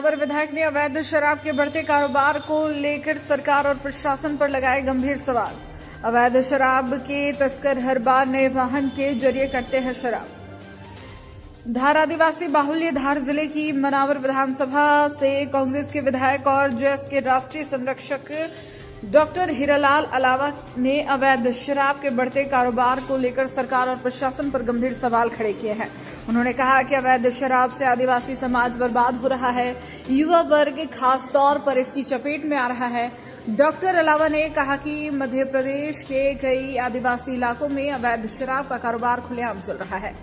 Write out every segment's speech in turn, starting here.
मनावर विधायक ने अवैध शराब के बढ़ते कारोबार को लेकर सरकार और प्रशासन पर लगाए गंभीर सवाल। अवैध शराब के तस्कर हर बार नए वाहन के जरिए करते हैं शराब। धार आदिवासी बाहुल्य धार जिले की मनावर विधानसभा से कांग्रेस के विधायक और जेएस के राष्ट्रीय संरक्षक डॉक्टर हीरालाल अलावा ने अवैध शराब के बढ़ते कारोबार को लेकर सरकार और प्रशासन पर गंभीर सवाल खड़े किए हैं। उन्होंने कहा कि अवैध शराब से आदिवासी समाज बर्बाद हो रहा है, युवा वर्ग खास तौर पर इसकी चपेट में आ रहा है। डॉक्टर अलावा ने कहा कि मध्य प्रदेश के कई आदिवासी इलाकों में अवैध शराब का कारोबार खुलेआम चल रहा है।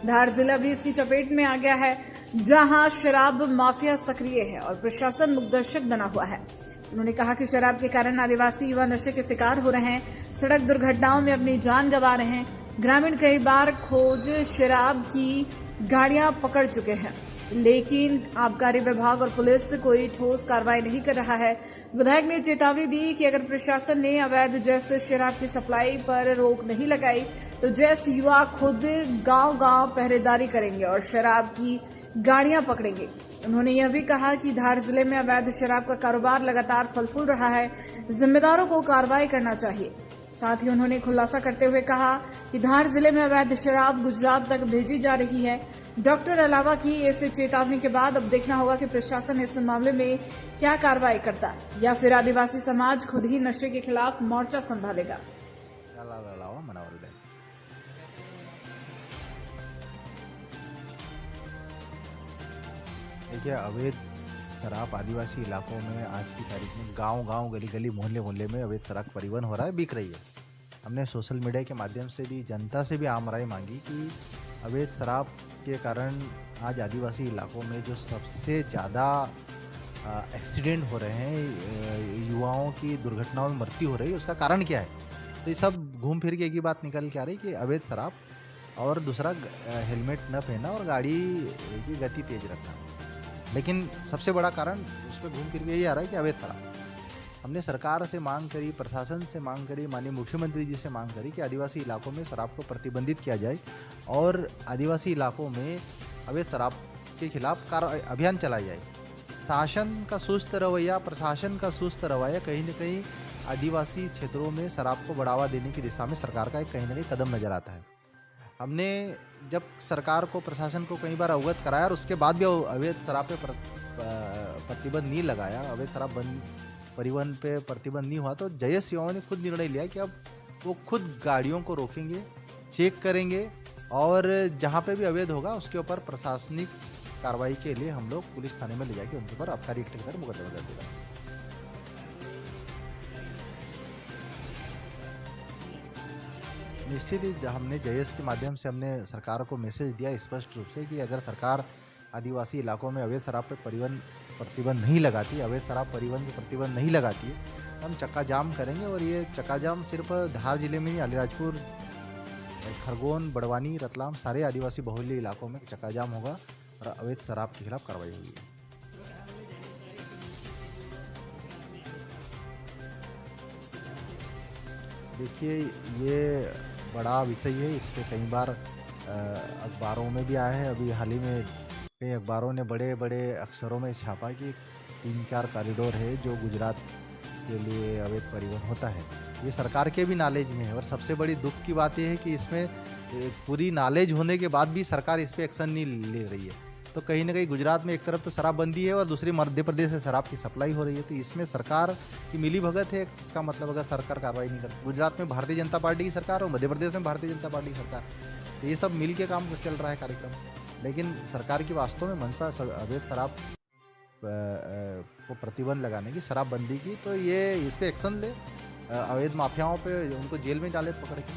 धार जिला भी इसकी चपेट में आ गया है, जहां शराब माफिया सक्रिय है और प्रशासन मुखदर्शक बना हुआ है। उन्होंने कहा कि शराब के कारण आदिवासी युवा नशे के शिकार हो रहे हैं, सड़क दुर्घटनाओं में अपनी जान गंवा रहे हैं। ग्रामीण कई बार खोज शराब की गाड़ियां पकड़ चुके हैं, लेकिन आबकारी विभाग और पुलिस कोई ठोस कार्रवाई नहीं कर रहा है। विधायक ने चेतावनी दी कि अगर प्रशासन ने अवैध जैसे शराब की सप्लाई पर रोक नहीं लगाई तो जैसे युवा खुद गांव-गांव पहरेदारी करेंगे और शराब की गाड़ियां पकड़ेंगे। उन्होंने यह भी कहा कि धार जिले में अवैध शराब का कारोबार लगातार फल फूल रहा है, जिम्मेदारों को कार्रवाई करना चाहिए। साथ ही उन्होंने खुलासा करते हुए कहा कि धार जिले में अवैध शराब गुजरात तक भेजी जा रही है। डॉक्टर अलावा की इस चेतावनी के बाद अब देखना होगा कि प्रशासन इस मामले में क्या कार्रवाई करता है या फिर आदिवासी समाज खुद ही नशे के खिलाफ मोर्चा संभालेगा। देखिए, अवैध शराब आदिवासी इलाकों में आज की तारीख में गांव-गांव, गली-गली, मोहल्ले-मोहल्ले में अवैध शराब परिवहन हो रहा है, बिक रही है। हमने सोशल मीडिया के माध्यम से भी जनता से भी आम राय मांगी कि अवैध शराब के कारण आज आदिवासी इलाकों में जो सबसे ज़्यादा एक्सीडेंट हो रहे हैं, युवाओं की दुर्घटनाओं में मृत्यु हो रही है, उसका कारण क्या है? तो ये सब घूम फिर के एक ही बात निकल के आ रही कि अवैध शराब और दूसरा हेलमेट न पहनना और गाड़ी की गति तेज रखना। लेकिन सबसे बड़ा कारण उस पर घूम फिर के यही आ रहा है कि अवैध शराब। हमने सरकार से मांग करी, प्रशासन से मांग करी, माननीय मुख्यमंत्री जी से मांग करी कि आदिवासी इलाकों में शराब को प्रतिबंधित किया जाए और आदिवासी इलाकों में अवैध शराब के खिलाफ अभियान चलाया जाए। शासन का सुस्त रवैया, प्रशासन का सुस्त रवैया कहीं न कहीं आदिवासी क्षेत्रों में शराब को बढ़ावा देने की दिशा में सरकार का एक कहीं न कहीं कदम नजर आता है। हमने जब सरकार को, प्रशासन को कई बार अवगत कराया और उसके बाद भी अवैध शराब पे प्रतिबंध नहीं लगाया, अवैध शराब परिवहन पे प्रतिबंध नहीं हुआ, तो जेएस युवाओं ने खुद निर्णय लिया कि अब वो खुद गाड़ियों को रोकेंगे, चेक करेंगे और जहाँ पे भी अवैध होगा उसके ऊपर प्रशासनिक कार्रवाई के लिए हम लोग पुलिस थाने में ले जाके उनके ऊपर आबकारी एक्ट के तहत मुकदमा दर्ज करेंगे। निश्चित ही हमने जेएस के माध्यम से हमने सरकार को मैसेज दिया स्पष्ट रूप से कि अगर सरकार आदिवासी इलाकों में अवैध शराब पर प्रतिबंध नहीं लगाती, अवैध शराब परिवहन पर प्रतिबंध नहीं लगाती है, तो हम चक्का जाम करेंगे। और ये चक्का जाम सिर्फ धार जिले में ही, अलीराजपुर, खरगोन, बड़वानी, रतलाम, सारे आदिवासी बहुल्य इलाकों में चक्का जाम होगा और अवैध शराब के खिलाफ कार्रवाई होगी। देखिए, ये बड़ा विषय है, इस पर कई बार अखबारों में भी आया है। अभी हाल ही में कई अखबारों ने बड़े बड़े अक्षरों में छापा कि 3-4 कॉरिडोर है जो गुजरात के लिए अवैध परिवहन होता है। ये सरकार के भी नॉलेज में है और सबसे बड़ी दुख की बात यह है कि इसमें पूरी नॉलेज होने के बाद भी सरकार इस पर एक्शन नहीं ले रही है। तो कहीं ना कहीं गुजरात में एक तरफ तो शराबबंदी है और दूसरी मध्य प्रदेश से शराब की सप्लाई हो रही है। तो इसमें सरकार की मिलीभगत है। इसका मतलब अगर सरकार कार्रवाई नहीं करती, गुजरात में भारतीय जनता पार्टी की सरकार और मध्य प्रदेश में भारतीय जनता पार्टी की सरकार, तो ये सब मिल के काम चल रहा है कार्यक्रम। लेकिन सरकार की वास्तव में मंशा अवैध शराब को प्रतिबंध लगाने की, शराबबंदी की, तो ये इस पर एक्शन ले, अवैध माफियाओं पे उनको जेल में डाले पकड़ के।